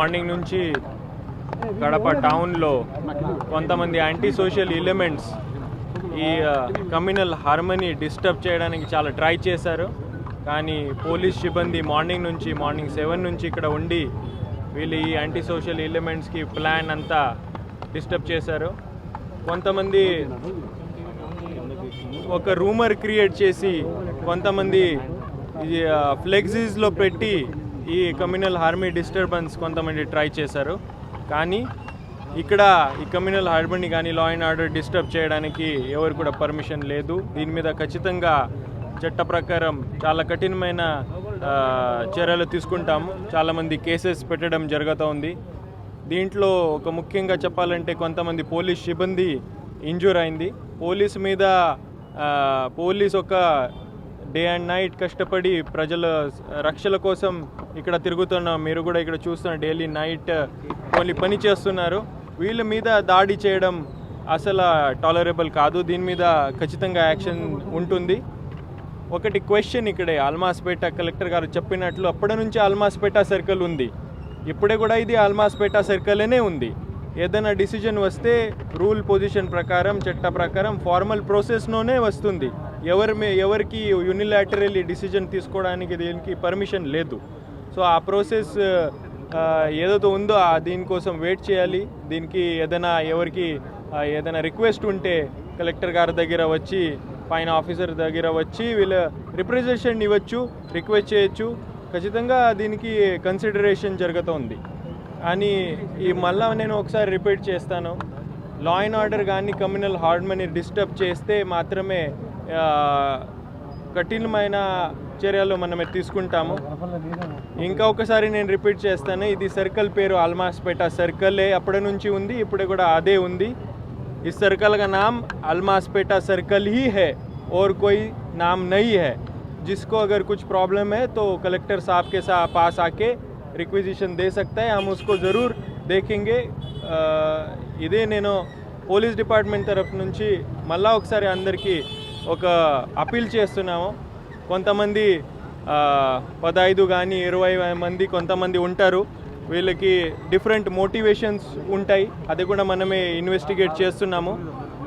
Morning నుంచి కడప టౌన్లో కొంతమంది యాంటీ సోషల్ ఎలిమెంట్స్ ఈ కమ్యూనల్ హార్మనీ డిస్టర్బ్ చేయడానికి చాలా ట్రై చేశారు. కానీ పోలీస్ సిబ్బంది మార్నింగ్ 7 నుంచి ఇక్కడ ఉండి వీళ్ళు ఈ యాంటీ సోషల్ ఎలిమెంట్స్కి ప్లాన్ అంతా డిస్టర్బ్ చేశారు. కొంతమంది ఒక రూమర్ క్రియేట్ చేసి కొంతమంది ఫ్లెక్సీస్లో పెట్టి ఈ కమ్యూనల్ హార్మనీ డిస్టర్బెన్స్ కొంతమంది ట్రై చేశారు. కానీ ఇక్కడ ఈ కమ్యూనల్ హార్మనీ కానీ లా అండ్ ఆర్డర్ డిస్టర్బ్ చేయడానికి ఎవరు కూడా పర్మిషన్ లేదు. దీని మీద ఖచ్చితంగా చట్ట ప్రకారం చాలా కఠినమైన చర్యలు తీసుకుంటాము. చాలామంది కేసెస్ పెట్టడం జరుగుతూ ఉంది. దీంట్లో ఒక ముఖ్యంగా చెప్పాలంటే కొంతమంది పోలీస్ సిబ్బంది ఇంజూర్ అయింది. పోలీస్ ఒక డే అండ్ నైట్ కష్టపడి ప్రజల రక్షణ కోసం ఇక్కడ తిరుగుతున్నాం. మీరు కూడా ఇక్కడ చూస్తున్న డైలీ నైట్ పని చేస్తున్నారు. వీళ్ళ మీద దాడి చేయడం అసలు టాలరబుల్ కాదు. దీని మీద ఖచ్చితంగా యాక్షన్ ఉంటుంది. ఒకటి క్వశ్చన్, ఇక్కడే అల్మాస్పేట కలెక్టర్ గారు చెప్పినట్లు అప్పటి నుంచి అల్మాస్పేట సర్కిల్ ఉంది. ఇప్పుడే కూడా ఇది అల్మాస్పేట సర్కిల్నే ఉంది. ఏదైనా డిసిజన్ వస్తే రూల్ పొజిషన్ ప్రకారం చట్ట ప్రకారం ఫార్మల్ ప్రాసెస్లోనే వస్తుంది. ఎవరికి యూనిలాటరల్లీ డిసిజన్ తీసుకోవడానికి దీనికి పర్మిషన్ లేదు. సో ఆ ప్రాసెస్ ఏదైతే ఉందో దీనికోసం వెయిట్ చేయాలి. దీనికి ఎవరికి ఏదైనా రిక్వెస్ట్ ఉంటే కలెక్టర్ గారి దగ్గర వచ్చి పైన ఆఫీసర్ దగ్గర వచ్చి వీళ్ళు రిప్రజెంటేషన్ ఇవ్వచ్చు, రిక్వెస్ట్ చేయొచ్చు. ఖచ్చితంగా దీనికి కన్సిడరేషన్ జరుగుతుంది. అని మళ్ళీ నేను ఒకసారి రిపీట్ చేస్తాను, లా అండ్ ఆర్డర్ కానీ కమ్యూనల్ హార్మనీ డిస్టర్బ్ చేస్తే మాత్రమే కఠినమైన చర్యలు మనమే తీసుకుంటాము. ఇంకా ఒకసారి నేను రిపీట్ చేస్తాను, ఇది సర్కిల్ పేరు అల్మాస్పేట సర్కిల్ అప్పటి నుంచి ఉంది, ఇప్పుడు కూడా అదే ఉంది. इस सर्कल का नाम अल्मास्पेटा सर्कल ही है और कोई नाम नहीं है. जिसको अगर कुछ प्रॉब्लम है तो कलेक्टर साहब के पास आके रिक्विजिशन दे सकता है. हम उसको ज़रूर देखेंगे. ఇదే నేను పోలీస్ డిపార్ట్మెంట్ తరఫు నుంచి మళ్ళా ఒకసారి అందరికీ ఒక అపీల్ చేస్తున్నాము. కొంతమంది 15 కానీ 20 మంది కొంతమంది ఉంటారు. వీళ్ళకి డిఫరెంట్ మోటివేషన్స్ ఉంటాయి. అది కూడా మనమే ఇన్వెస్టిగేట్ చేస్తున్నాము.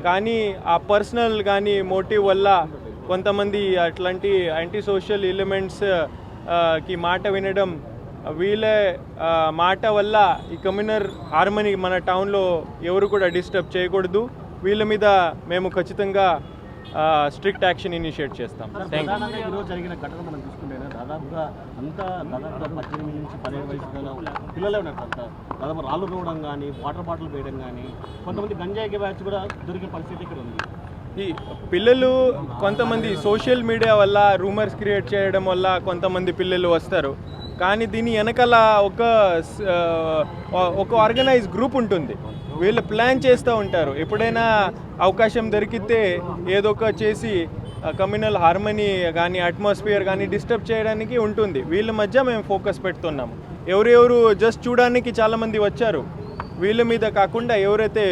కానీ ఆ పర్సనల్ కానీ మోటివ్ వల్ల కొంతమంది అట్లాంటి యాంటీ సోషల్ ఎలిమెంట్స్కి మాట వినడం, వీళ్ళ మాట వల్ల ఈ కమ్యూనల్ హార్మనీ మన టౌన్లో ఎవరు కూడా డిస్టర్బ్ చేయకూడదు. వీళ్ళ మీద మేము ఖచ్చితంగా స్ట్రిక్ట్ యాక్షన్ ఇనిషియేట్ చేస్తాం. Thank you. ఈరోజు జరిగిన ఘటన మనం చూసుకుంటే దాదాపుగా 18 నుంచి 17 వయసు పిల్లలే ఉన్నారు. దాదాపు రాళ్ళు రోవడం కానీ వాటర్ బాటిల్ వేయడం కానీ కొంతమంది గంజాయి బ్యాచ్ కూడా దొరికే పరిస్థితి ఇక్కడ ఉంది. ఈ పిల్లలు కొంతమంది సోషల్ మీడియా వల్ల రూమర్స్ క్రియేట్ చేయడం వల్ల కొంతమంది పిల్లలు వస్తారు. కానీ దీని వెనకాల ఒక ఆర్గనైజ్ గ్రూప్ ఉంటుంది. వీళ్ళు ప్లాన్ చేస్తూ ఉంటారు. ఎప్పుడైనా అవకాశం దొరికితే ఏదో ఒక చేసి కమ్యూనల్ హార్మనీ కానీ అట్మాస్ఫియర్ కానీ డిస్టర్బ్ చేయడానికి ఉంటుంది. వీళ్ళ మధ్య మేము ఫోకస్ పెడుతున్నాము. ఎవరెవరు జస్ట్ చూడడానికి చాలామంది వచ్చారు. వీళ్ళ మీద కాకుండా ఎవరైతే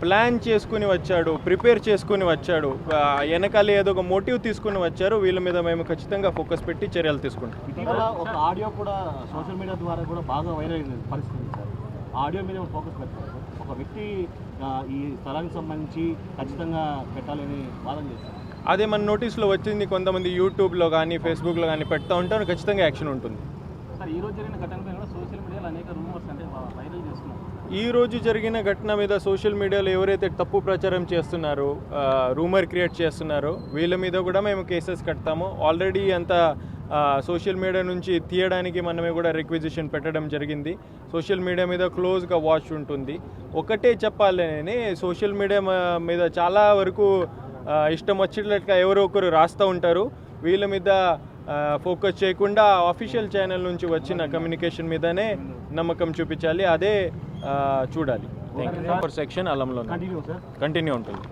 ప్లాన్ చేసుకుని వచ్చాడు, ప్రిపేర్ చేసుకుని వచ్చాడు, వెనకాల ఏదో ఒక మోటివ్ తీసుకుని వచ్చారు, వీళ్ళ మీద మేము ఖచ్చితంగా ఫోకస్ పెట్టి చర్యలు తీసుకుంటాం. ఇటీవల ఒక ఆడియో కూడా సోషల్ మీడియా ద్వారా కూడా బాగా వైరల్ అయిన పరిస్థితి సార్. ఆడియో మీద ఫోకస్ పెట్టారు. ఒక వ్యక్తి ఈ స్థలానికి సంబంధించి ఖచ్చితంగా పెట్టాలని వాదన చేస్తారు. అదే మన నోటీస్లో వచ్చింది. కొంతమంది యూట్యూబ్లో కానీ ఫేస్బుక్లో కానీ పెడతా ఉంటారు. ఖచ్చితంగా యాక్షన్ ఉంటుంది. సార్ ఈరోజు జరిగిన ఘటనపై కూడా సోషల్ మీడియాలో అనేక రూమర్స్ అంటే వైరల్ చేస్తున్నారు. ఈరోజు జరిగిన ఘటన మీద సోషల్ మీడియాలో ఎవరైతే తప్పు ప్రచారం చేస్తున్నారో, రూమర్ క్రియేట్ చేస్తున్నారో వీళ్ళ మీద కూడా మేము కేసెస్ కడతాము. ఆల్రెడీ అంత సోషల్ మీడియా నుంచి తీయడానికి మనమే కూడా రిక్విజిషన్ పెట్టడం జరిగింది. సోషల్ మీడియా మీద క్లోజ్గా వాచ్ ఉంటుంది. ఒకటే చెప్పాలని, సోషల్ మీడియా మీద చాలా వరకు ఇష్టం వచ్చేట్లుగా ఎవరో ఒకరు రాస్తూ ఉంటారు. వీళ్ళ మీద ఫోకస్ చేయకుండా ఆఫీషియల్ ఛానల్ నుంచి వచ్చిన కమ్యూనికేషన్ మీదనే నమ్మకం చూపించాలి. అదే చూడాలి. Thank you. సెక్షన్ అలంలో కంటిన్యూ ఉంటుంది.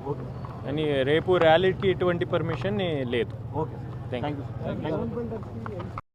కానీ రేపు ర్యాలీకి ఎటువంటి పర్మిషన్ లేదు. Thank you.